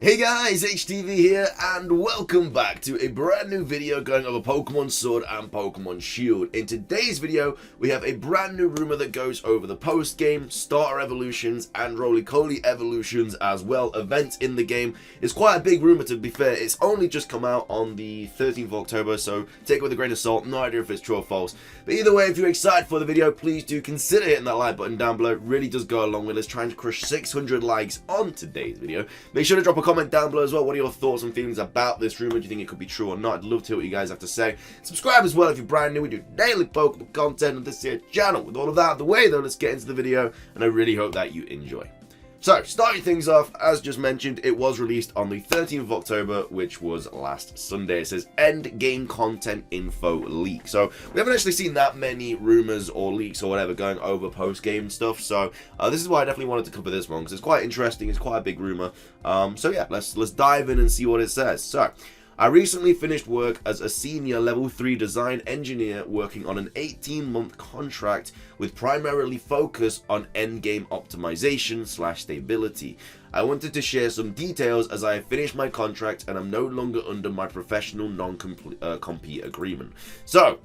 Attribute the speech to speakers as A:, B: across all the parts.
A: Hey guys, HDvee here, and welcome back to a brand new video going over Pokemon Sword and Pokemon Shield. In today's video, we have a brand new rumor that goes over the post-game, starter evolutions, and Rolycoly evolutions as well. Events in the game. It's quite a big rumor, to be fair. It's only just come out on the 13th of October, so take it with a grain of salt. No idea if it's true or false. But either way, if you're excited for the video, please do consider hitting that like button down below. It really does go a long way. Let's try and crush 600 likes on today's video. Make sure to drop a comment down below as well. What are your thoughts and feelings about this rumor? Do you think it could be true or not? I'd love to hear what you guys have to say. Subscribe as well if you're brand new. We do daily Pokemon content on this here channel. With all of that out of the way though, let's get into the video, and I really hope that you enjoy. So, starting things off, as just mentioned, it was released on the 13th of October, which was last Sunday. It says end game content info leak. So, we haven't actually seen that many rumors or leaks or whatever going over post-game stuff. So, this is why I definitely wanted to cover this one, because it's quite interesting. It's quite a big rumor. So yeah, let's dive in and see what it says. So, I recently finished work as a senior level 3 design engineer working on an 18-month contract with primarily focus on endgame optimization / stability. I wanted to share some details as I have finished my contract and I'm no longer under my professional non-compete agreement. So,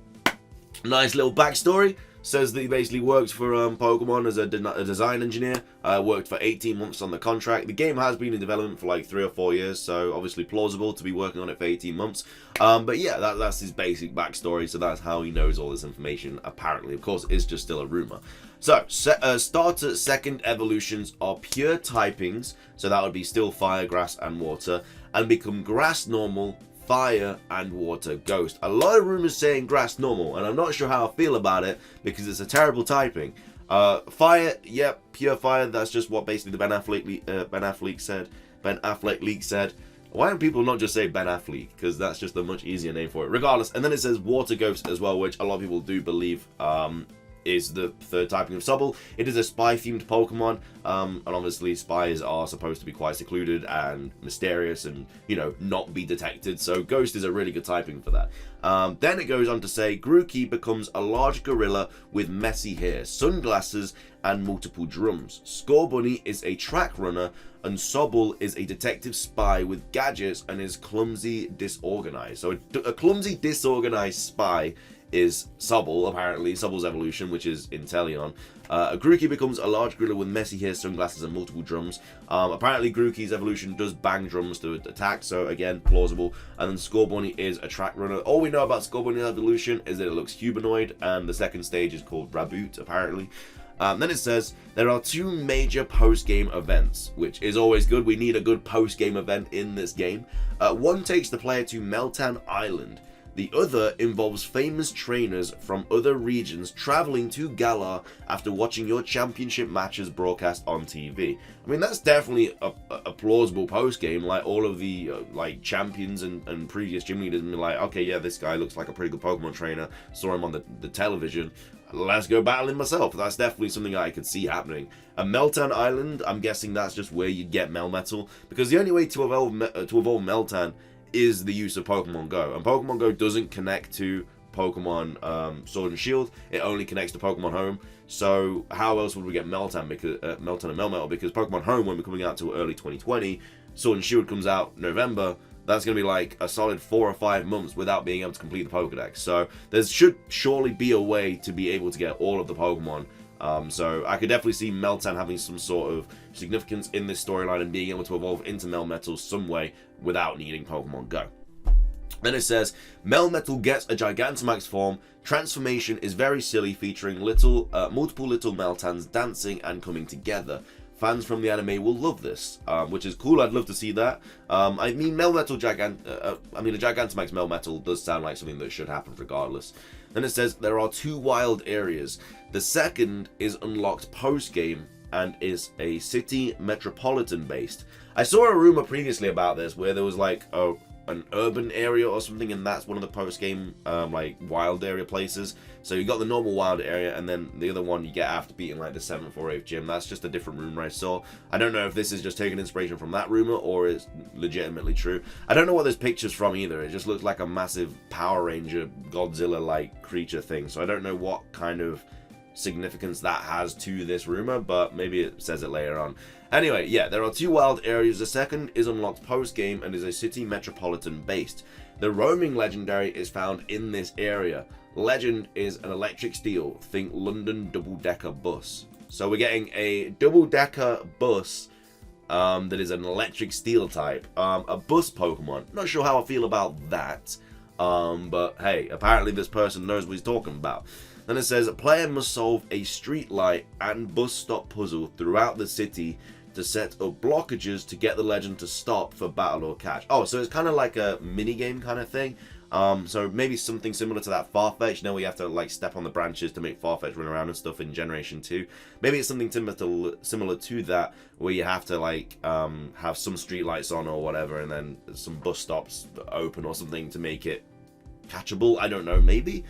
A: nice little backstory. Says that he basically works for Pokemon as a design engineer. Worked for 18 months on the contract. The game has been in development for like 3 or 4 years, so obviously plausible to be working on it for 18 months. But yeah, that's his basic backstory, so that's how he knows all this information, apparently. Of course, it's just still a rumor. So, starter second evolutions are pure typings, so that would be still fire, grass, and water, and become grass normal, fire, and water ghost. A lot of rumors saying grass normal, and I'm not sure how I feel about it because it's a terrible typing. Fire, yep, pure fire. That's just what basically the Ben Affleck leak said. Why don't people not just say Ben Affleck? Because that's just a much easier name for it. Regardless, and then it says water ghost as well, which a lot of people do believe is the third typing of Sobble. It is a spy-themed Pokemon, and obviously spies are supposed to be quite secluded and mysterious and, you know, not be detected, so Ghost is a really good typing for that. Then it goes on to say, Grookey becomes a large gorilla with messy hair, sunglasses, and multiple drums. Scorbunny is a track runner, and Sobble is a detective spy with gadgets and is clumsy, disorganized. So a clumsy, disorganized spy is Sobble, apparently, Sobble's evolution, which is Inteleon. Grookey becomes a large gorilla with messy hair, sunglasses, and multiple drums. Apparently, Grookey's evolution does bang drums to attack, so again, plausible. And then Scorbunny is a track runner. All we know about Scorbunny's evolution is that it looks humanoid, and the second stage is called Raboot, apparently. Then it says, there are 2 major post-game events, which is always good. We need a good post-game event in this game. One takes the player to Meltan Island. The other involves famous trainers from other regions traveling to Galar after watching your championship matches broadcast on TV. I mean, that's definitely a plausible post-game. Like, all of the like champions and previous gym leaders be like, okay, yeah, this guy looks like a pretty good Pokemon trainer. Saw him on the television. Let's go battle him myself. That's definitely something I could see happening. And Meltan Island, I'm guessing that's just where you'd get Melmetal, because the only way to evolve Meltan is the use of Pokemon Go, and Pokemon Go doesn't connect to Pokemon Sword and Shield. It only connects to Pokemon Home. So how else would we get Meltan? Because Meltan and Melmetal, because Pokemon Home won't be coming out till early 2020. Sword and Shield comes out November. That's going to be like a solid 4 or 5 months without being able to complete the Pokedex. So there should surely be a way to be able to get all of the Pokemon. So I could definitely see Meltan having some sort of significance in this storyline and being able to evolve into Melmetal some way without needing Pokemon Go. Then it says, Melmetal gets a Gigantamax form. Transformation is very silly, featuring multiple little Meltans dancing and coming together. Fans from the anime will love this, which is cool. I'd love to see that. I mean, a Gigantamax Melmetal does sound like something that should happen regardless. Then it says, there are 2 wild areas. The second is unlocked post-game and is a city metropolitan based. I saw a rumor previously about this where there was like an urban area or something, and that's one of the post-game like wild area places. So you got the normal wild area, and then the other one you get after beating like the 7th or 8th gym. That's just a different rumor I saw. I don't know if this is just taking inspiration from that rumor or is legitimately true. I don't know what this picture's from either. It just looks like a massive Power Ranger Godzilla like creature thing, so I don't know what kind of significance that has to this rumor, but maybe it says it later on. Anyway, yeah, there are 2 wild areas. The second is unlocked post-game and is a city metropolitan based. The roaming legendary is found in this area. Legend is an electric steel. Think London double-decker bus. So we're getting a double-decker bus that is an electric steel type. A bus Pokemon. Not sure how I feel about that. But hey, apparently this person knows what he's talking about. Then it says, a player must solve a street light and bus stop puzzle throughout the city to set up blockages to get the legend to stop for battle or catch. Oh, so it's kind of like a mini game kind of thing. So maybe something similar to that Farfetch. You know, where you have to like step on the branches to make Farfetch run around and stuff in Generation 2. Maybe it's something similar to that, where you have to like have some street lights on or whatever, and then some bus stops open or something to make it catchable. I don't know, maybe.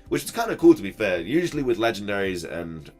A: Which is kind of cool, to be fair. Usually with legendaries and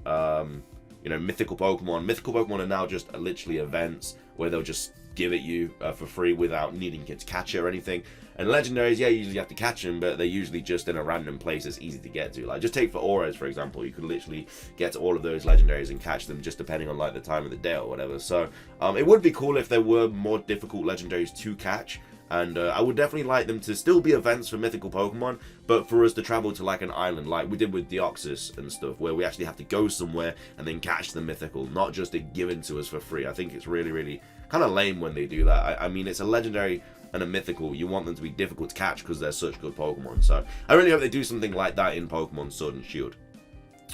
A: you know, mythical Pokemon are now just literally events where they'll just give it you for free without needing you to catch it or anything. And legendaries, yeah, you usually have to catch them, but they're usually just in a random place that's easy to get to. Like, just take for auras, for example. You could literally get to all of those legendaries and catch them just depending on like the time of the day or whatever. So it would be cool if there were more difficult legendaries to catch. And I would definitely like them to still be events for mythical Pokemon, but for us to travel to like an island like we did with Deoxys and stuff, where we actually have to go somewhere and then catch the mythical, not just it given to us for free. I think it's really, really kind of lame when they do that. I mean, it's a legendary and a mythical. You want them to be difficult to catch because they're such good Pokemon. So I really hope they do something like that in Pokemon Sword and Shield.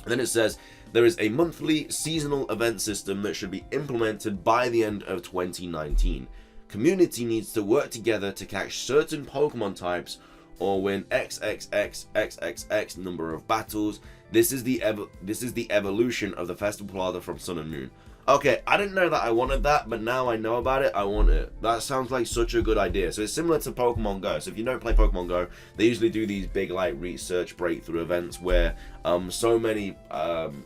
A: And then it says, there is a monthly seasonal event system that should be implemented by the end of 2019. Community needs to work together to catch certain Pokemon types or win XXXXXX number of battles. This is the evolution of the Festival Plaza from Sun and Moon. Okay, I didn't know that I wanted that, but now I know about it, I want it. That sounds like such a good idea. So it's similar to Pokemon Go. So if you don't play Pokemon Go, they usually do these big like research breakthrough events where so many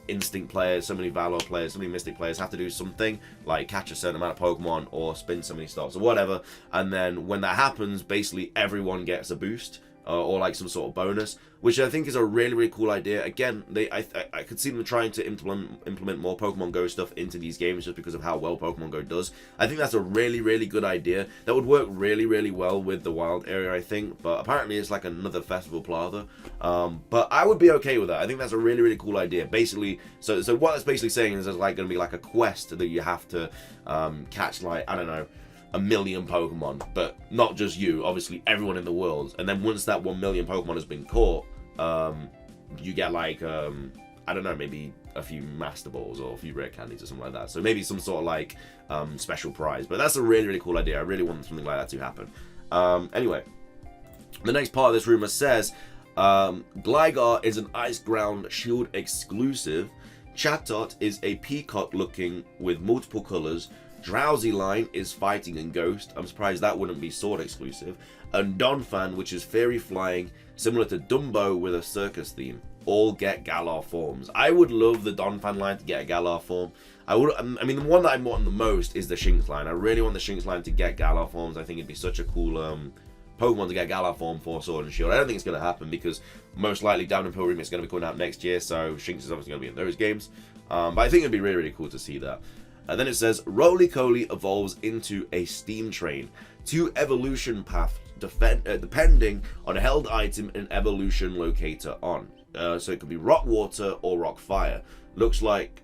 A: Instinct players, so many Valor players, so many Mystic players have to do something, like catch a certain amount of Pokemon or spin so many stops or whatever. And then when that happens, basically everyone gets a boost. Or like some sort of bonus, which I think is a really, really cool idea. Again, I could see them trying to implement more Pokemon Go stuff into these games just because of how well Pokemon Go does. I think that's a really, really good idea. That would work really, really well with the wild area, I think. But apparently it's like another Festival Plaza. But I would be okay with that. I think that's a really, really cool idea. Basically, so what it's basically saying is there's like going to be like a quest that you have to catch, like, I don't know, 1 million Pokemon, but not just you, obviously everyone in the world. And then once that 1 million Pokemon has been caught, you get like, I don't know, maybe a few Master Balls or a few Rare Candies or something like that. So maybe some sort of like special prize. But that's a really, really cool idea. I really want something like that to happen. Anyway, the next part of this rumor says, Gligar is an Ice Ground Shield exclusive. Chatot is a peacock looking with multiple colors. Drowsy Line is fighting and ghost. I'm surprised that wouldn't be sword exclusive. And Donphan, which is fairy flying, similar to Dumbo with a circus theme. All get Galar forms. I would love the Donphan line to get a Galar form. I mean, the one that I want the most is the Shinx line. I really want the Shinx line to get Galar forms. I think it'd be such a cool Pokemon to get Galar form for Sword and Shield. I don't think it's going to happen because most likely Down in Pilgrim is going to be coming out next year, so Shinx is obviously going to be in those games. But I think it'd be really, really cool to see that. And then it says, Rolycoly evolves into a steam train. 2 evolution paths depending on held item and evolution locator on. So it could be rock water or rock fire. Looks like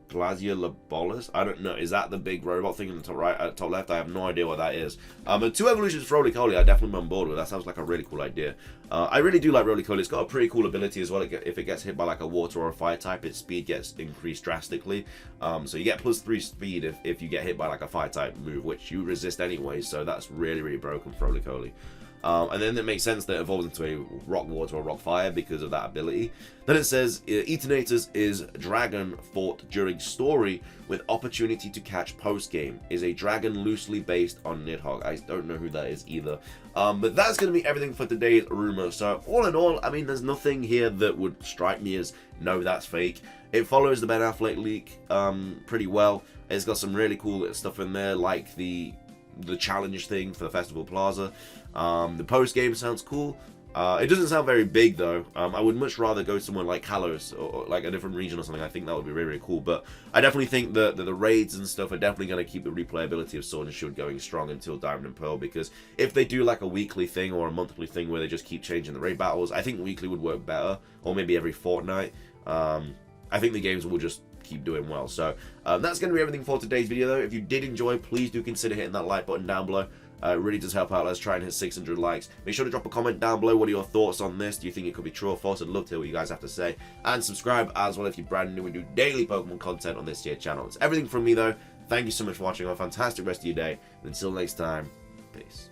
A: Glaciolabolus. I don't know. Is that the big robot thing in the top right, top left? I have no idea what that is. But 2 evolutions for Rolycoly, I definitely am on board with. That sounds like a really cool idea. I really do like Rolycoly. It's got a pretty cool ability as well. If it gets hit by like a water or a fire type, its speed gets increased drastically. So you get +3 speed if you get hit by like a fire type move, which you resist anyway. So that's really, really broken for Rolycoly. And then it makes sense that it evolves into a rock water or rock fire because of that ability. Then it says Eternatus is dragon fought during story with opportunity to catch post game. Is a dragon loosely based on Nidhogg. I don't know who that is either. But that's going to be everything for today's rumor. So all in all, I mean, there's nothing here that would strike me as no, that's fake. It follows the Ben Affleck leak pretty well. It's got some really cool stuff in there, like the challenge thing for the Festival Plaza. The post game sounds cool. It doesn't sound very big though. I would much rather go somewhere like Kalos or like a different region or something. I think that would be really, really cool. But I definitely think that the raids and stuff are definitely going to keep the replayability of Sword and Shield going strong until Diamond and Pearl. Because if they do like a weekly thing or a monthly thing where they just keep changing the raid battles, I think weekly would work better. Or maybe every fortnight. I think the games will just keep doing well. So that's going to be everything for today's video though. If you did enjoy, please do consider hitting that like button down below. It really does help out. Let's try and hit 600 likes. Make sure to drop a comment down below. What are your thoughts on this? Do you think it could be true or false? I'd love to hear what you guys have to say. And subscribe as well if you're brand new. We do daily Pokemon content on this here channel. It's everything from me though. Thank you so much for watching. Have a fantastic rest of your day. And until next time, peace.